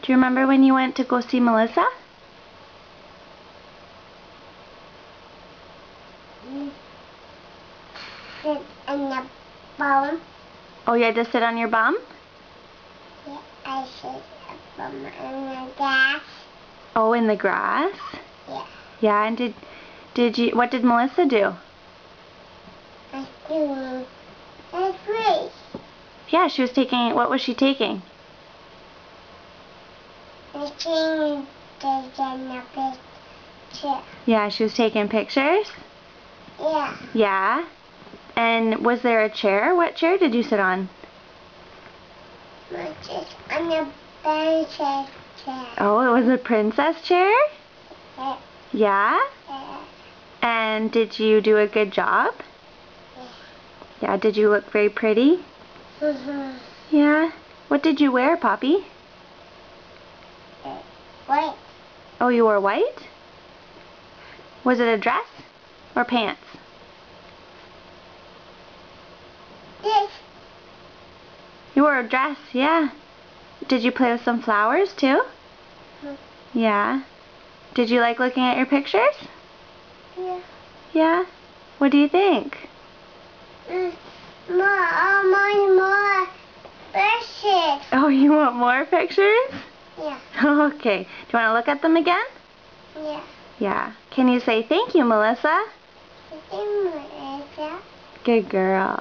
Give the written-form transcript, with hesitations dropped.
Do you remember when you went to go see Melissa? Sit on the bum. Oh, you had to sit on your bum? Yeah, I sit on the grass. Oh, in the grass? Yeah. Yeah, and did you, what did Melissa do? I was doing a race. Yeah, she was taking, what was she taking? I think taking a picture. Yeah, she was taking pictures? Yeah. Yeah. And was there a chair? What chair did you sit on? I sit on the princess chair. Oh, it was a princess chair? Yeah. Yeah? Yeah. And did you do a good job? Yeah. Yeah, did you look very pretty? Yeah. What did you wear, Poppy? White. Oh, you wore white? Was it a dress or pants? This. You wore a dress, yeah. Did you play with some flowers too? Yeah. Did you like looking at your pictures? Yeah. Yeah? What do you think? More brushes. Oh, you want more pictures? Yeah. Okay. Do you want to look at them again? Yeah. Yeah. Can you say thank you, Melissa? Melissa. Good girl.